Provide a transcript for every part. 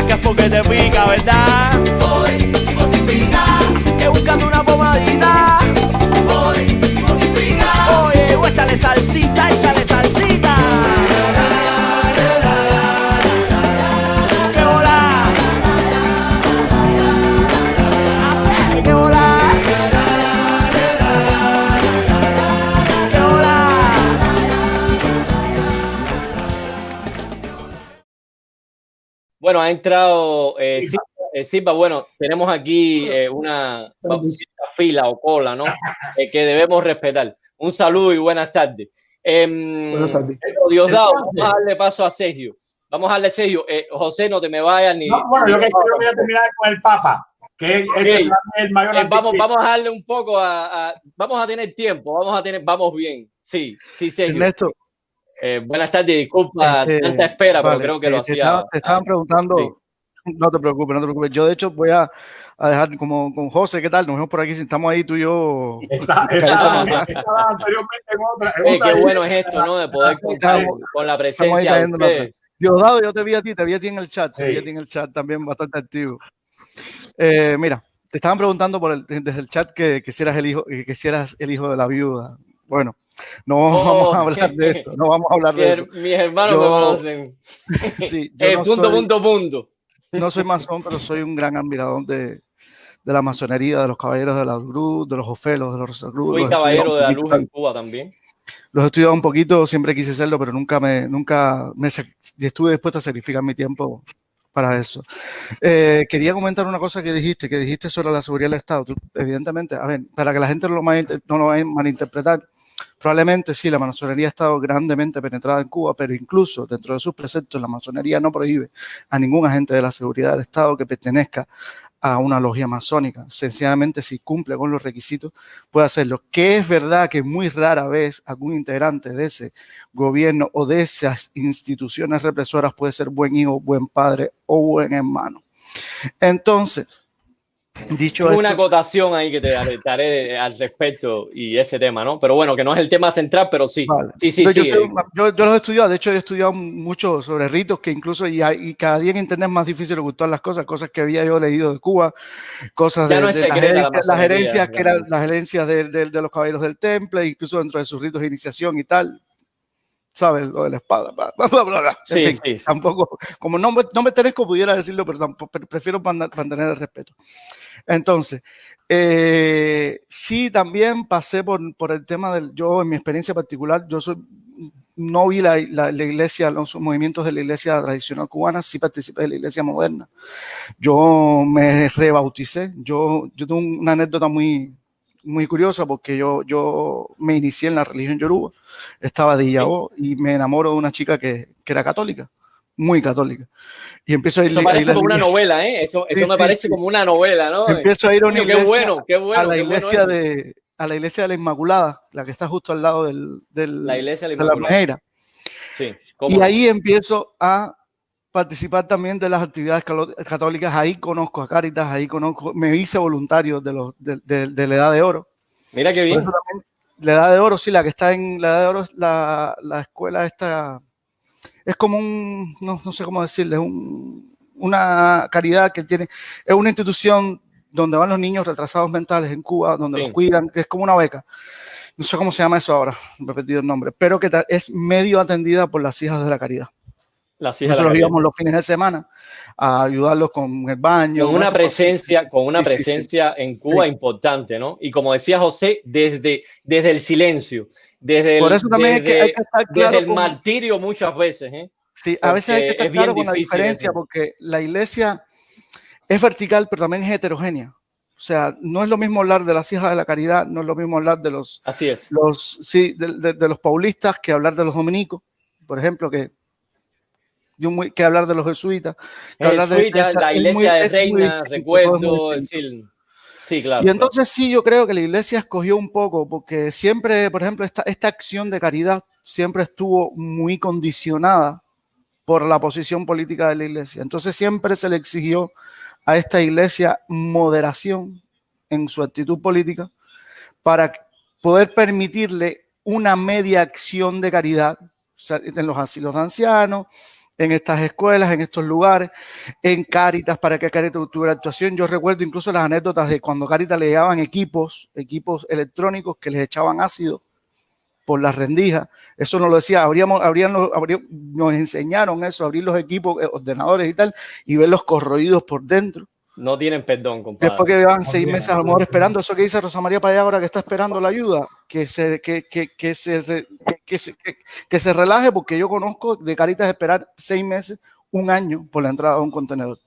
que es porque te pica, ¿verdad? Voy y mortifica. Así que buscando una pomadita. Voy y mortifica. Oye, o échale salsita, échale salsita. ¡Qué hola! ¡Hace! ¡Qué hola! ¡Qué hola! Bueno, ha entrado Silva. Bueno, tenemos aquí una fila o cola, ¿no? Que debemos respetar. Un saludo y buenas tardes. Buenas tardes. Diosdado, vamos a darle paso a Sergio. Vamos a darle Sergio. José, no te me vayas ni. No, bueno, yo que quiero voy a terminar con el Papa, que es el mayor. Vamos a darle un poco vamos a tener tiempo, vamos bien. Sí, Sergio. Ernesto. Buenas tardes, disculpa tanta espera, vale, pero creo que lo hacía. Te estaban preguntando. Sí. No te preocupes. Yo, de hecho, voy a dejar como con José, ¿qué tal? Nos vemos por aquí, si estamos ahí tú y yo. Qué bueno es esto, ¿no? De poder contar con la presencia de ustedes. Diosdado, yo te vi a ti en el chat, te vi a ti en el chat también bastante activo. Mira, te estaban preguntando desde el chat que si eras el hijo de la viuda. Bueno, no vamos a hablar de eso, no vamos a hablar de eso. Mis hermanos me conocen. Sí, yo punto. No soy masón, pero soy un gran admirador de la masonería, de los caballeros de la luz, de los ofelos, de los Rosacruz. Fui caballero de la luz en Cuba también. Los he estudiado un poquito, siempre quise hacerlo, pero nunca me estuve dispuesto a sacrificar mi tiempo para eso. Quería comentar una cosa que dijiste sobre la seguridad del Estado. Tú, evidentemente, a ver, para que la gente no lo vaya a malinterpretar, probablemente sí, la masonería ha estado grandemente penetrada en Cuba, pero incluso dentro de sus preceptos la masonería no prohíbe a ningún agente de la seguridad del Estado que pertenezca a una logia masónica. Sencillamente, si cumple con los requisitos, puede hacerlo. Que es verdad que muy rara vez algún integrante de ese gobierno o de esas instituciones represoras puede ser buen hijo, buen padre o buen hermano. Entonces, dicho esto, una acotación ahí que te haré al respecto y ese tema, ¿no? Pero bueno, que no es el tema central, pero sí. Vale. Sí. Yo los he estudiado, de hecho he estudiado mucho sobre ritos que incluso y cada día en internet es más difícil ocultar las cosas que había yo leído de Cuba, cosas de las herencias que eran las herencias de los caballeros del temple, incluso dentro de sus ritos de iniciación y tal. ¿Sabes? Lo de la espada, bla, bla, bla. En fin, tampoco, como no me pertenezco, pudiera decirlo, pero prefiero mantener el respeto. Entonces, sí, también pasé por el tema yo, en mi experiencia particular, no vi la iglesia, los movimientos de la iglesia tradicional cubana, sí participé de la iglesia moderna. Yo me rebauticé, yo tengo una anécdota muy curiosa porque yo me inicié en la religión yoruba, estaba de Illao y me enamoro de una chica que era católica, muy católica. Y empiezo a ir. Eso parece como una novela, ¿eh? Eso me parece como una novela, ¿no? Empiezo a ir a una iglesia, qué bueno, a la iglesia de la Inmaculada, la que está justo al lado la iglesia de la Almejera. Sí. Y ahí empiezo a participar también de las actividades católicas. Ahí conozco a Cáritas, me hice voluntario de la Edad de Oro. Mira qué bien. La Edad de Oro, sí, la que está en la Edad de Oro es la escuela esta, es como no sé cómo decirle, una caridad que tiene, es una institución donde van los niños retrasados mentales en Cuba, donde los cuidan, que es como una beca. No sé cómo se llama eso ahora, me he perdido el nombre, pero que es medio atendida por las hijas de la caridad. Nosotros íbamos los fines de semana a ayudarlos con el baño. Con una presencia en Cuba importante, ¿no? Y como decía José, desde el silencio, desde el martirio muchas veces. Sí, a veces hay que estar claro con la diferencia, porque la iglesia es vertical, pero también es heterogénea. O sea, no es lo mismo hablar de las hijas de la caridad, no es lo mismo hablar de los paulistas que hablar de los dominicos, por ejemplo, que hablar de los jesuitas. La iglesia de Reina, recuerdo, sí, claro. Y entonces sí, yo creo que la iglesia escogió un poco, porque siempre, por ejemplo, esta acción de caridad siempre estuvo muy condicionada por la posición política de la iglesia. Entonces siempre se le exigió a esta iglesia moderación en su actitud política para poder permitirle una media acción de caridad en los asilos de ancianos, en estas escuelas, en estos lugares, en Cáritas, para que Cáritas tuviera actuación. Yo recuerdo incluso las anécdotas de cuando Cáritas le llevaban equipos electrónicos que les echaban ácido por las rendijas. Eso nos lo decía, nos enseñaron eso, abrir los equipos, ordenadores y tal, y verlos corroídos por dentro. No tienen perdón, compadre. Después que llevan 6 meses a lo mejor esperando, eso que dice Rosa María Payá ahora que está esperando la ayuda, que se relaje, porque yo conozco de Cáritas esperar 6 meses, 1 año por la entrada de un contenedor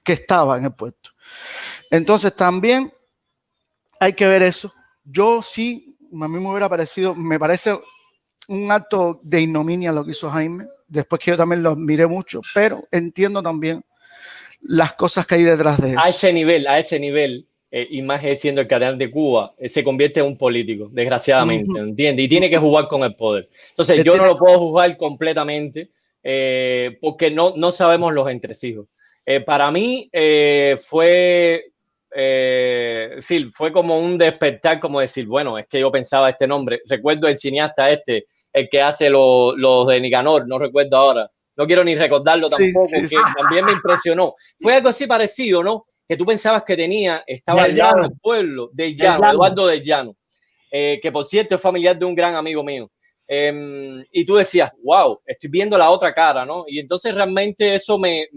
que estaba en el puerto. Entonces también hay que ver eso. Yo sí, a mí me hubiera parecido, me parece un acto de ignominia lo que hizo Jaime, después que yo también lo admiré mucho, pero entiendo también las cosas que hay detrás de eso. A ese nivel, y más siendo el cardenal de Cuba, se convierte en un político, desgraciadamente, ¿entiendes? Y tiene que jugar con el poder. Entonces, yo no lo puedo juzgar completamente porque no sabemos los entresijos. Para mí fue como un despertar, como decir, bueno, es que yo pensaba este nombre. Recuerdo el cineasta el que hace los de Nicanor, no recuerdo ahora. No quiero ni recordarlo tampoco, que también me impresionó. Fue algo así parecido, ¿no? Que tú pensabas que estaba al lado del pueblo, del Llano, Eduardo del Llano, que por cierto es familiar de un gran amigo mío. Y tú decías, wow, estoy viendo la otra cara, ¿no? Y entonces realmente eso me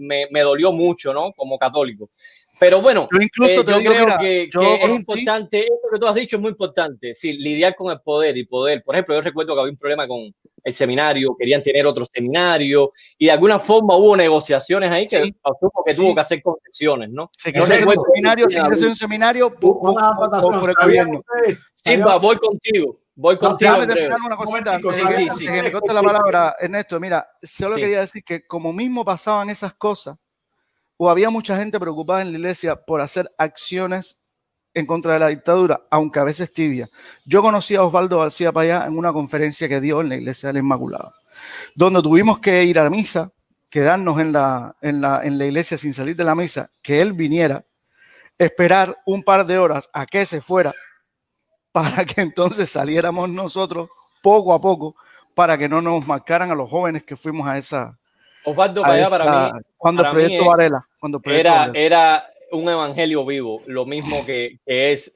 dolió mucho, ¿no? Como católico. Pero bueno, yo incluso yo creo que es importante, esto que tú has dicho es muy importante, sí, lidiar con el poder y poder. Por ejemplo, yo recuerdo que había un problema con el seminario, querían tener otro seminario y de alguna forma hubo negociaciones ahí que tuvo que hacer concesiones, ¿no? Se quiso hacer un seminario por el gobierno. Sí, voy contigo. Déjame terminar una cosita antes de que me corte la palabra, Ernesto. Mira, solo quería decir que como mismo pasaban esas cosas, o había mucha gente preocupada en la iglesia por hacer acciones en contra de la dictadura, aunque a veces tibia. Yo conocí a Osvaldo García Payá en una conferencia que dio en la iglesia de la Inmaculada, donde tuvimos que ir a la misa, quedarnos en la iglesia sin salir de la misa, que él viniera, esperar un par de horas a que se fuera, para que entonces saliéramos nosotros poco a poco, para que no nos marcaran a los jóvenes que fuimos a esa... Osvaldo Payá para mí, cuando el proyecto Varela, era un evangelio vivo, lo mismo que es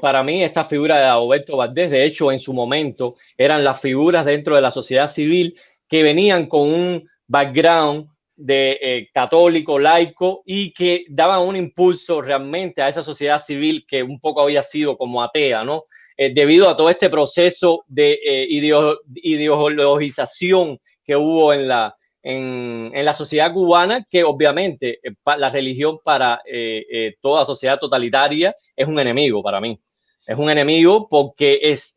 para mí esta figura de Dagoberto Valdés. De hecho, en su momento eran las figuras dentro de la sociedad civil que venían con un background de católico, laico, y que daban un impulso realmente a esa sociedad civil que un poco había sido como atea, ¿no? Debido a todo este proceso de ideologización que hubo en la sociedad cubana, que obviamente la religión para toda sociedad totalitaria es un enemigo para mí. Es un enemigo porque es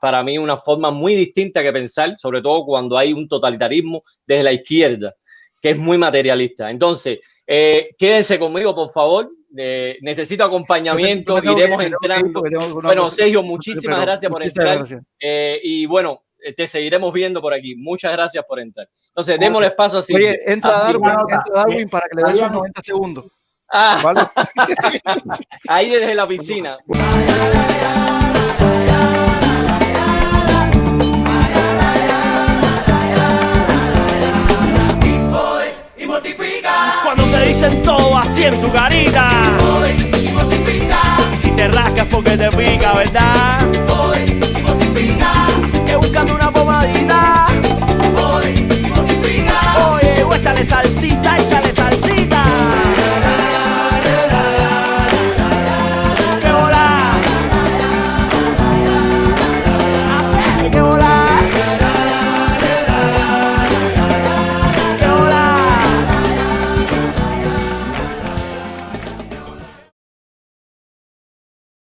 para mí una forma muy distinta que pensar, sobre todo cuando hay un totalitarismo desde la izquierda, que es muy materialista. Entonces, quédense conmigo, por favor. Necesito acompañamiento, iremos entrando. Bueno, Sergio, muchísimas gracias por entrar. Y bueno, te seguiremos viendo por aquí. Muchas gracias por entrar. Entonces, démosle paso así. Oye, entra Darwin para que le des unos 90 segundos. ¿Vale? Ahí desde la piscina. Cuando te dicen todo así en tu carita, y si te rascas porque te pica, ¿verdad?